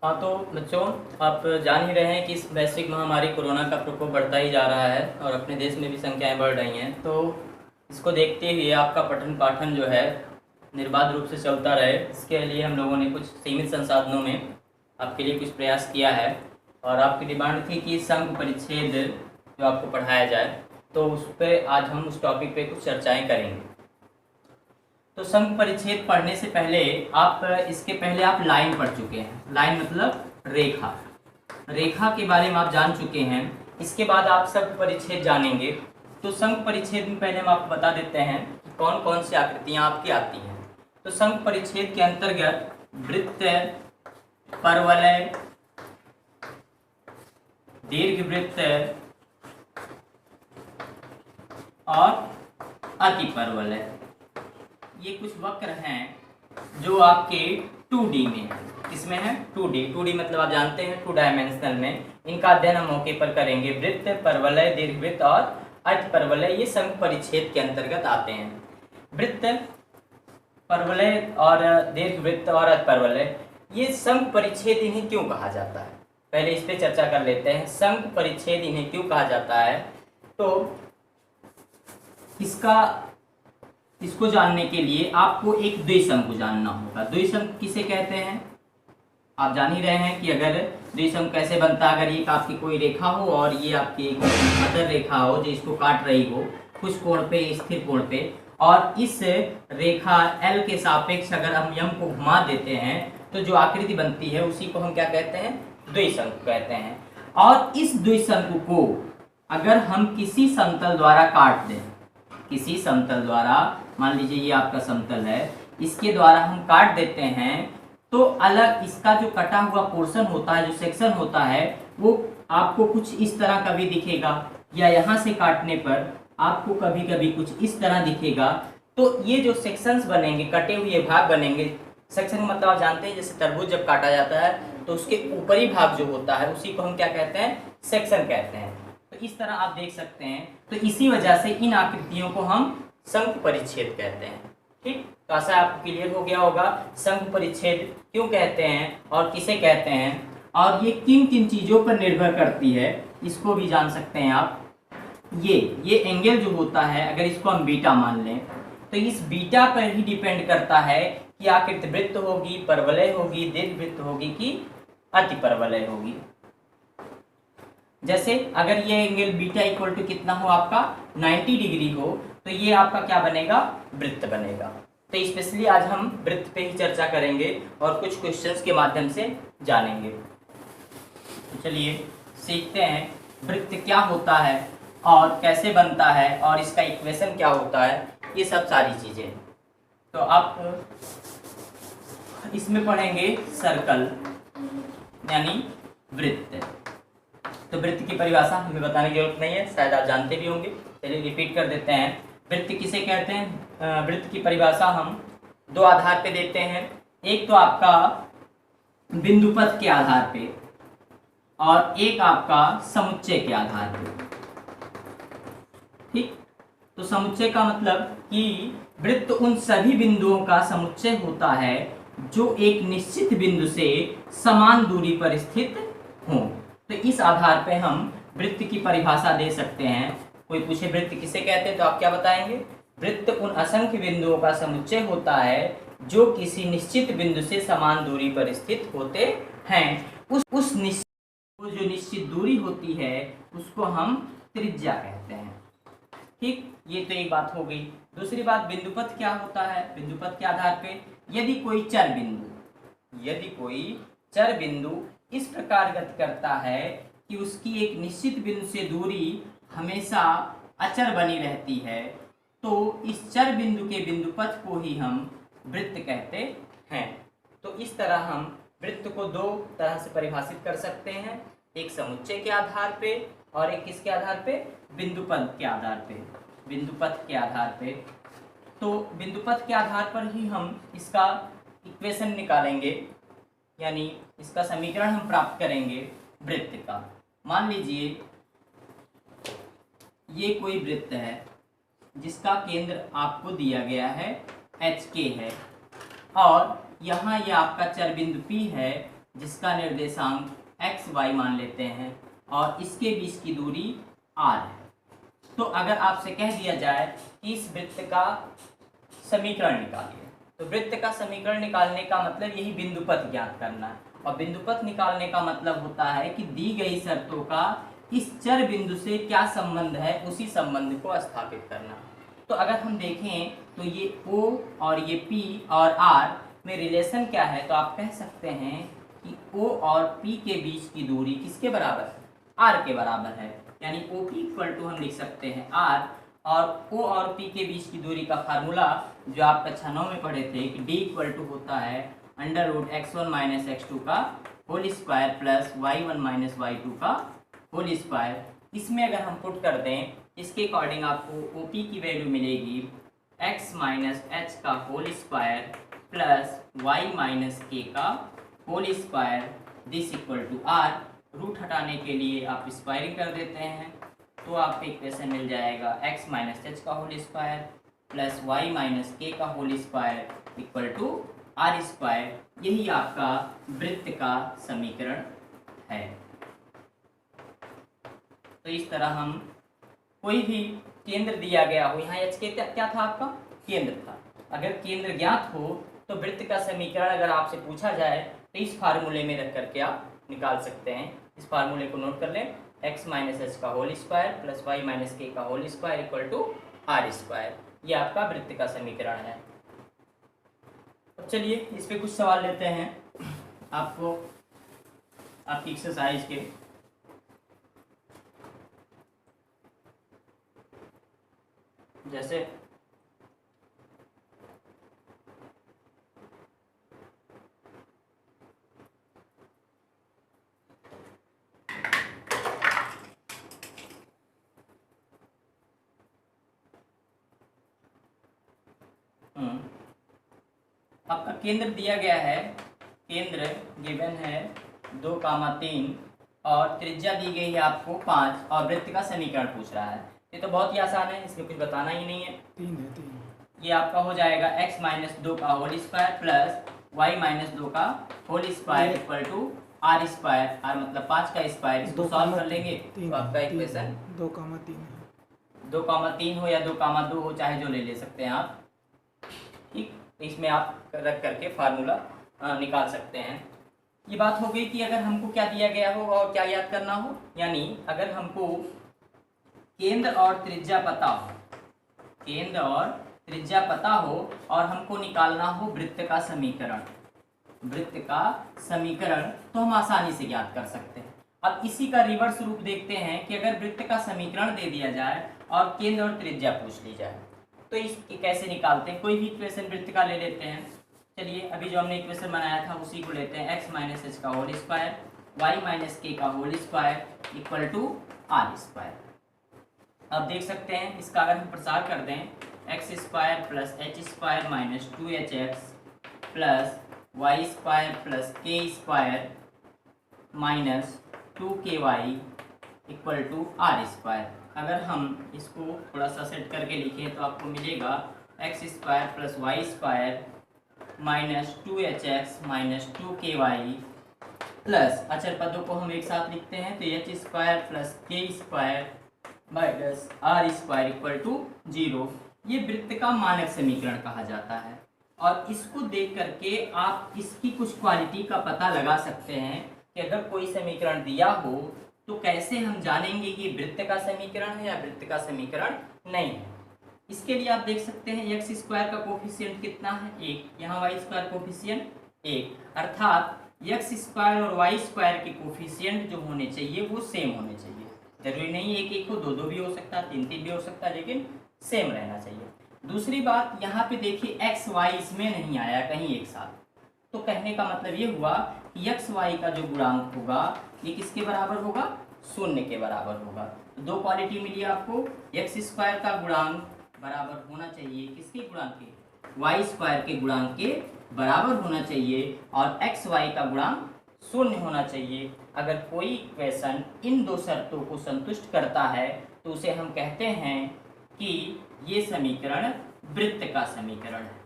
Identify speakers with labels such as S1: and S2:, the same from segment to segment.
S1: हाँ तो बच्चों, आप जान ही रहे हैं कि इस वैश्विक महामारी कोरोना का प्रकोप बढ़ता ही जा रहा है और अपने देश में भी संख्याएं बढ़ रही हैं। तो इसको देखते हुए आपका पठन पाठन जो है निर्बाध रूप से चलता रहे, इसके लिए हम लोगों ने कुछ सीमित संसाधनों में आपके लिए कुछ प्रयास किया है। और आपकी डिमांड थी कि संघ परिच्छेद जो आपको पढ़ाया जाए, तो उस पर आज हम उस टॉपिक पे कुछ चर्चाएँ करेंगे। तो संघ परिच्छेद पढ़ने से पहले इसके पहले आप लाइन पढ़ चुके हैं। लाइन मतलब रेखा। रेखा के बारे में आप जान चुके हैं। इसके बाद आप संघ परिच्छेद जानेंगे। तो संघ परिच्छेद में पहले हम आपको बता देते हैं कि कौन कौन सी आकृतियां आपकी आती हैं। तो संघ परिच्छेद के अंतर्गत वृत्त, परवलय, दीर्घवृत्त और अतिपरवलय, ये कुछ वक्र हैं जो आपके 2D में है। किसमें है? 2D मतलब आप जानते हैं 2 डायमेंशनल में। इनका अध्ययन हम मौके पर करेंगे। वृत्त, परवलय, दीर्घवृत्त और अतिपरवलय ये संघ परिच्छेद के अंतर्गत आते हैं। वृत्त, परवलय और दीर्घवृत्त और अतिपरवलय ये संघ परिच्छेद इन्हें क्यों कहा जाता है, पहले इस पर चर्चा कर लेते हैं। संघ परिच्छेद इन्हें क्यों कहा जाता है, तो इसको जानने के लिए आपको एक द्विसंध को जानना होगा। द्विसंध किसे कहते हैं? आप जान ही रहे हैं कि अगर द्विसंध कैसे बनता है। अगर ये आपकी कोई रेखा हो और ये आपकी एक अदर रेखा हो जो इसको काट रही हो कुछ कोण पे, स्थिर कोण पे, और इस रेखा L के सापेक्ष अगर हम यम को घुमा देते हैं तो जो आकृति बनती है उसी को हम क्या कहते हैं? द्विशंकु कहते हैं। और इस द्विशंकु को अगर हम किसी समतल द्वारा काट दें, किसी समतल द्वारा, मान लीजिए ये आपका समतल है, इसके द्वारा हम काट देते हैं तो अलग इसका जो कटा हुआ पोर्शन होता है, जो सेक्शन होता है, वो आपको कुछ इस तरह कभी दिखेगा, या यहाँ से काटने पर आपको कभी कभी कुछ इस तरह दिखेगा। तो ये जो सेक्शंस बनेंगे, कटे हुए भाग बनेंगे। सेक्शन मतलब आप जानते हैं जैसे तरबूज जब काटा जाता है तो उसके ऊपरी भाग जो होता है उसी को हम क्या कहते हैं? सेक्शन कहते हैं। तो इस तरह आप देख सकते हैं। तो इसी वजह से इन आकृतियों को हम संघ परिच्छेद कहते हैं। ठीक, तो आशा आपको क्लियर हो गया होगा संघ परिच्छेद क्यों कहते हैं और किसे कहते हैं, और ये किन किन चीज़ों पर निर्भर करती है, इसको भी जान सकते हैं आप। ये एंगल जो होता है, अगर इसको हम बीटा मान लें तो इस बीटा पर ही डिपेंड करता है कि आकृति वृत्त होगी, परवलय होगी, दीर्घवृत्त होगी कि अतिपरवलय होगी। जैसे अगर ये एंगल बीटा इक्वल टू कितना हो आपका 90 डिग्री हो तो ये आपका क्या बनेगा? वृत्त बनेगा। तो स्पेशली आज हम वृत्त पे ही चर्चा करेंगे और कुछ क्वेश्चंस के माध्यम से जानेंगे। तो चलिए सीखते हैं वृत्त क्या होता है और कैसे बनता है और इसका इक्वेशन क्या होता है, ये सब सारी चीजें। तो आप इसमें पढ़ेंगे सर्कल यानी वृत्त। तो वृत्त की परिभाषा हमें बताने की जरूरत नहीं है, शायद आप जानते भी होंगे। चलिए रिपीट कर देते हैं। वृत्त किसे कहते हैं? वृत्त की परिभाषा हम 2 आधार पे देते हैं। एक तो आपका बिंदुपथ के आधार पे और एक आपका समुच्चय के आधार पे। ठीक, तो समुच्चय का मतलब कि वृत्त उन सभी बिंदुओं का समुच्चय होता है जो एक निश्चित बिंदु से समान दूरी पर स्थित हों। तो इस आधार पे हम वृत्त की परिभाषा दे सकते हैं। कोई पूछे वृत्त किसे कहते हैं तो आप क्या बताएंगे? वृत्त उन असंख्य बिंदुओं का समुच्चय होता है जो किसी निश्चित बिंदु से समान दूरी पर स्थित होते हैं। जो निश्चित दूरी होती है उसको हम त्रिज्या कहते हैं। ठीक, ये तो एक बात हो गई। दूसरी बात, बिंदुपथ क्या होता है? बिंदुपथ के आधार पे यदि कोई चर बिंदु इस प्रकार गति करता है कि उसकी एक निश्चित बिंदु से दूरी हमेशा अचर बनी रहती है, तो इस चर बिंदु के बिंदुपथ को ही हम वृत्त कहते हैं। तो इस तरह हम वृत्त को 2 तरह से परिभाषित कर सकते हैं, एक समुच्चय के आधार पे और एक किसके आधार पे? बिंदुपथ के आधार पे। बिंदुपथ के आधार पे, तो बिंदुपथ के आधार पर ही हम इसका इक्वेशन निकालेंगे, यानी इसका समीकरण हम प्राप्त करेंगे वृत्त का। मान लीजिए ये कोई वृत्त है जिसका केंद्र आपको दिया गया है HK है, और यहाँ ये आपका चर बिंदु P है जिसका निर्देशांक एक्स वाई मान लेते हैं और इसके बीच की दूरी आर है। तो अगर आपसे कह दिया जाए कि इस वृत्त का समीकरण निकालिए, तो वृत्त का समीकरण निकालने का मतलब यही बिंदुपथ ज्ञात करना है, और बिंदुपथ निकालने का मतलब होता है कि दी गई शर्तों का इस चर बिंदु से क्या संबंध है, उसी संबंध को स्थापित करना। तो अगर हम देखें तो ये O और ये P और R में रिलेशन क्या है, तो आप कह सकते हैं कि O और P के बीच की दूरी किसके बराबर है, R के बराबर है। यानी OP इक्वल टू हम लिख सकते हैं R, और O और P के बीच की दूरी का फार्मूला जो आप कक्षा 9 में पढ़े थे कि D इक्वल टू होता है √x1 माइनस x2 का whole square plus y1 minus y2 का होल स्क्वायर। इसमें अगर हम पुट कर दें, इसके अकॉर्डिंग आपको OP की वैल्यू मिलेगी x माइनस एच का whole square plus y minus k का whole square this equal to r। Root हटाने के लिए आप स्क्वायरिंग कर देते हैं तो आपको इक्वेशन मिल जाएगा x माइनस एच का whole square plus y minus k का whole square equal to are square. यही आपका वृत्त का समीकरण है। तो इस तरह हम कोई भी केंद्र दिया गया हो, यहाँ एच के क्या था आपका केंद्र था, अगर केंद्र ज्ञात हो तो वृत्त का समीकरण अगर आपसे पूछा जाए तो इस फार्मूले में रख करके आप निकाल सकते हैं। इस फार्मूले को नोट कर लें, x माइनस एच का whole square plus y minus k का whole square equal to are square. ये आपका वृत्त का समीकरण है। अब चलिए इस पे कुछ सवाल लेते हैं आपको आपकी एक्सरसाइज के। जैसे आपका केंद्र दिया गया है, केंद्र गिवन है 2,3 और त्रिज्या दी गई है आपको 5 और वृत्त का समीकरण पूछ रहा है। ये तो बहुत ही आसान है, इसमें कुछ बताना ही नहीं है। 3 ये आपका हो जाएगा x माइनस 2 का whole square plus y minus 2 का whole square equal to are square. R मतलब 5 का स्क्वायर। इसको सॉल्व कर लेंगे तो आपका इक्वेशन 2,3 हो या 2,2 हो, चाहे जो ले सकते हैं आप। ठीक, इसमें आप रख करके फार्मूला निकाल सकते हैं। ये बात हो गई कि अगर हमको क्या दिया गया हो और क्या याद करना हो, यानी अगर हमको केंद्र और त्रिज्या पता हो, केंद्र और त्रिज्या पता हो और हमको निकालना हो वृत्त का समीकरण, वृत्त का समीकरण, तो हम आसानी से ज्ञात कर सकते हैं। अब इसी का रिवर्स रूप देखते हैं कि अगर वृत्त का समीकरण दे दिया जाए और केंद्र और त्रिज्या पूछ ली जाए तो इसके कैसे निकालते हैं। कोई भी इक्वेशन वृत्त का ले लेते हैं। चलिए अभी जो हमने इक्वेशन बनाया था उसी को लेते हैं, x माइनस एच का whole square y minus k का whole square equal to are square. अब देख सकते हैं इसका अगर हम प्रसार कर दें, X square plus H square minus 2hx plus Y square plus के square minus 2ky equal to are square. अगर हम इसको थोड़ा सा सेट करके लिखें तो आपको मिलेगा x square plus Y square minus 2hx minus 2ky plus अचर पदों को हम एक साथ लिखते हैं तो एच स्क्वायर प्लस के square minus r square equal to 0। ये वृत्त का मानक समीकरण कहा जाता है और इसको देख करके आप इसकी कुछ क्वालिटी का पता लगा सकते हैं कि अगर कोई समीकरण दिया हो तो कैसे हम जानेंगे कि वृत्त का समीकरण है या वृत्त का समीकरण नहीं है। इसके लिए आप देख सकते हैं एक्स स्क्वायर का कोफिशिएंट कितना है 1, यहाँ वाई स्क्वायर कोफिशिएंट 1, अर्थात एक्स स्क्वायर और वाई स्क्वायर के कोफिशिएंट जो होने चाहिए वो सेम होने चाहिए। जरूरी नहीं 1-1 हो, 2-2 भी हो सकता है, 3-3 भी हो सकता है, लेकिन सेम रहना चाहिए। दूसरी बात यहाँ पे देखिए एक्स वाई इसमें नहीं आया कहीं एक साथ, तो कहने का मतलब ये हुआ कि एक्स वाई का जो गुणांक होगा ये किसके बराबर होगा, 0 के बराबर होगा। तो दो क्वालिटी मिली आपको, एक्स स्क्वायर का गुणांक बराबर होना चाहिए किसके गुणांक के, वाई स्क्वायर के गुणांक के बराबर होना चाहिए और एक्स वाई का गुणांक 0 होना चाहिए। अगर कोई इक्वेशन इन दो शर्तों को संतुष्ट करता है तो उसे हम कहते हैं कि ये समीकरण वृत्त का समीकरण है।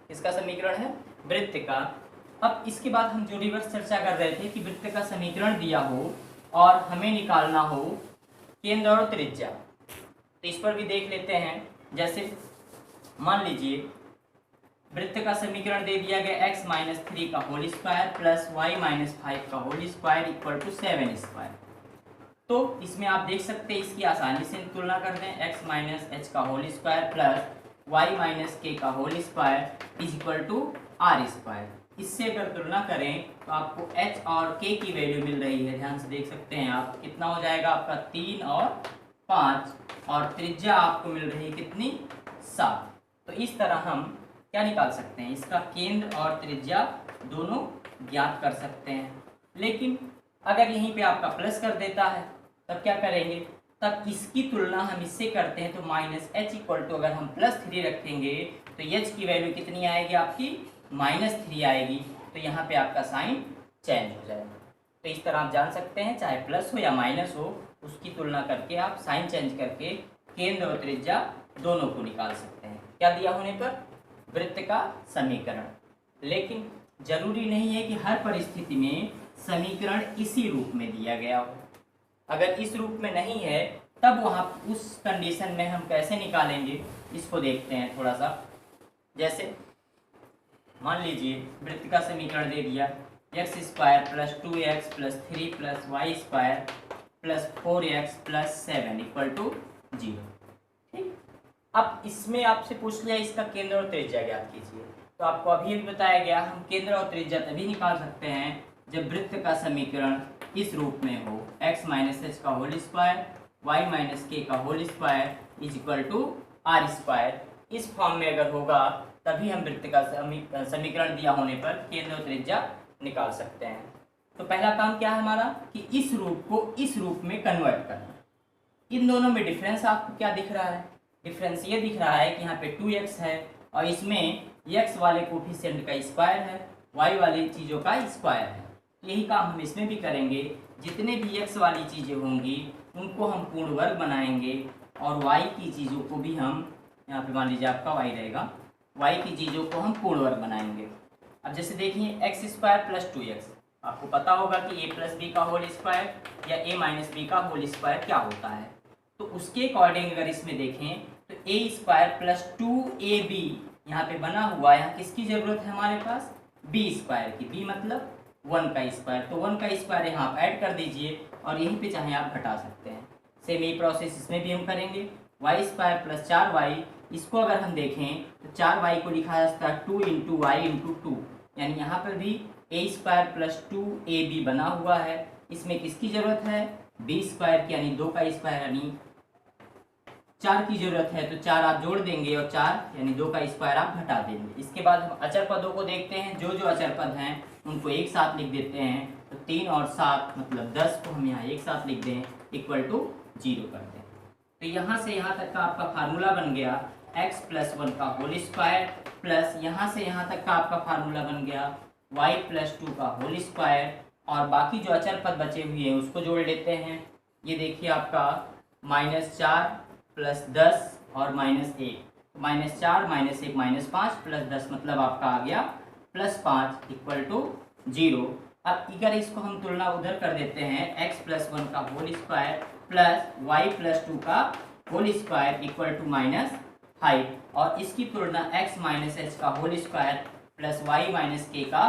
S1: किसका समीकरण है, वृत्त का। अब इसके बाद हम जो रिवर्स चर्चा कर रहे थे कि वृत्त का समीकरण दिया हो और हमें निकालना हो केंद्र और त्रिज्या, तो इस पर भी देख लेते हैं। जैसे मान लीजिए वृत्त का समीकरण दे दिया गया x माइनस 3 का whole square plus y minus 5 का whole square equal to 7 square. तो इसमें आप देख सकते हैं इसकी आसानी से तुलना कर दें, x माइनस एच का whole square plus y minus k का whole square is equal to are square. इससे अगर तुलना करें तो आपको h और k की वैल्यू मिल रही है, ध्यान से देख सकते हैं आप, कितना हो जाएगा आपका 3 और 5, और त्रिज्या आपको मिल रही है कितनी 7। तो इस तरह हम क्या निकाल सकते हैं, इसका केंद्र और त्रिज्या दोनों ज्ञात कर सकते हैं। लेकिन अगर यहीं पे आपका प्लस कर देता है तब क्या करेंगे, तब इसकी तुलना हम इससे करते हैं तो माइनस एच इक्वल टू अगर हम +3 रखेंगे तो एच की वैल्यू कितनी आएगी आपकी -3 आएगी। तो यहाँ पे आपका साइन चेंज हो जाएगा। तो इस तरह आप जान सकते हैं चाहे प्लस हो या माइनस हो, उसकी तुलना करके आप साइन चेंज करके केंद्र और त्रिज्या दोनों को निकाल सकते हैं। क्या दिया होने पर, वृत्त का समीकरण। लेकिन जरूरी नहीं है कि हर परिस्थिति में समीकरण इसी रूप में दिया गया हो। अगर इस रूप में नहीं है तब वहाँ उस कंडीशन में हम कैसे निकालेंगे, इसको देखते हैं थोड़ा सा। जैसे मान लीजिए वृत्त का समीकरण दे दिया x square plus 2x plus 3 plus Y square plus 4x plus 7 equal to 0। ठीक, अब इसमें आपसे पूछ लिया इसका केंद्र और त्रिज्या ज्ञात कीजिए। तो आपको अभी भी बताया गया हम केंद्र और त्रिज्या तभी निकाल सकते हैं जब वृत्त का समीकरण इस रूप में हो, x माइनस एच का whole square y minus k का whole square is equal to are square. इस फॉर्म में अगर होगा तभी हम वृत्त का समीकरण दिया होने पर केंद्र और त्रिज्या निकाल सकते हैं। तो पहला काम क्या है हमारा कि इस रूप को इस रूप में कन्वर्ट करना। इन दोनों में डिफरेंस आपको क्या दिख रहा है, डिफरेंस ये दिख रहा है कि यहाँ पे 2x है और इसमें x वाले कोफिशिएंट का स्क्वायर है, y वाली चीज़ों का स्क्वायर है। यही काम हम इसमें भी करेंगे। जितने भी x वाली चीज़ें होंगी उनको हम पूर्ण वर्ग बनाएंगे और y की चीज़ों को भी हम, यहाँ पे मान लीजिए आपका y रहेगा, y की चीज़ों को हम पूर्ण वर्ग बनाएंगे। अब जैसे देखिए x स्क्वायर प्लस 2x, आपको पता होगा कि a प्लस बी का होल स्क्वायर या a माइनस बी का होल स्क्वायर क्या होता है। तो उसके अकॉर्डिंग अगर इसमें देखें तो a स्क्वायर प्लस 2ab यहाँ पे बना हुआ है। यहाँ किसकी ज़रूरत है हमारे पास, b स्क्वायर की। b मतलब 1 का स्क्वायर, तो 1 का स्क्वायर यहाँ आप ऐड कर दीजिए और यहीं पे चाहे आप घटा सकते हैं। सेम यही प्रोसेस इसमें भी हम करेंगे। वाई स्क्वायर प्लस 4y, इसको अगर हम देखें तो 4y को लिखा जा सकता है 2 इंटू वाई इंटू 2, यानी यहाँ पर भी a स्क्वायर प्लस 2ab बना हुआ है। इसमें किसकी ज़रूरत है, b स्क्वायर की, यानी 2 का स्क्वायर यानी 4 की ज़रूरत है। तो 4 आप जोड़ देंगे और 4 यानी 2 का स्क्वायर आप घटा देंगे। इसके बाद हम अचर पदों को देखते हैं। जो जो अचर पद हैं उनको एक साथ लिख देते हैं। तो 3 और 7 मतलब 10 को हम यहाँ एक साथ लिख दें इक्वल टू 0 कर दें। तो यहाँ से यहाँ तक का आपका फार्मूला बन गया x प्लस 1 का होल स्क्वायर प्लस यहाँ से यहाँ तक का आपका फार्मूला बन गया y प्लस 2 का होल स्क्वायर, और बाकी जो अचर पद बचे हुए हैं उसको जोड़ लेते हैं। ये देखिए आपका -4 प्लस 10 और -1, -4 -1 -5 प्लस 10 मतलब आपका आ गया +5 इक्वल टू 0। अब अगर इसको हम तुलना उधर कर देते हैं x प्लस 1 का whole square plus y plus 2 का होल स्क्वायर इक्वल टू -5, और इसकी तुलना x माइनस एच का whole square plus y minus k का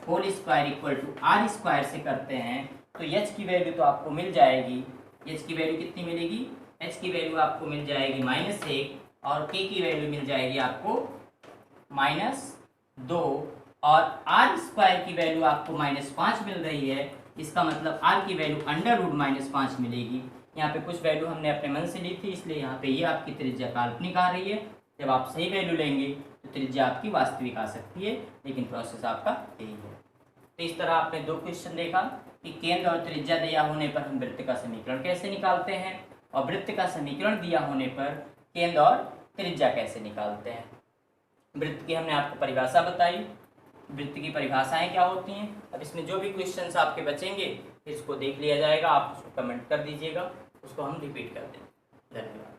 S1: whole square equal to are square से करते हैं। तो h की वैल्यू तो आपको मिल जाएगी, h की वैल्यू कितनी मिलेगी, h की वैल्यू आपको मिल जाएगी -1 और k की वैल्यू मिल जाएगी आपको -2, और r स्क्वायर की वैल्यू आपको -5 मिल रही है। इसका मतलब r की वैल्यू √-5 मिलेगी। यहाँ पे कुछ वैल्यू हमने अपने मन से ली थी, इसलिए यहाँ पे ये आपकी त्रिज्या काल्पनिक आ रही है। जब आप सही वैल्यू लेंगे तो त्रिज्या आपकी वास्तविक आ सकती है, लेकिन प्रोसेस आपका यही है। तो इस तरह आपने 2 क्वेश्चन देखा कि केंद्र और त्रिज्या दिया होने पर हम वृत्त का समीकरण कैसे निकालते हैं, और वृत्त का समीकरण दिया होने पर केंद्र और त्रिज्या कैसे निकालते हैं। वृत्त की हमने आपको परिभाषा बताई, वृत्त की परिभाषाएं क्या होती हैं। अब इसमें जो भी क्वेश्चंस आपके बचेंगे इसको देख लिया जाएगा, आप उसको कमेंट कर दीजिएगा, उसको हम रिपीट कर देंगे। धन्यवाद।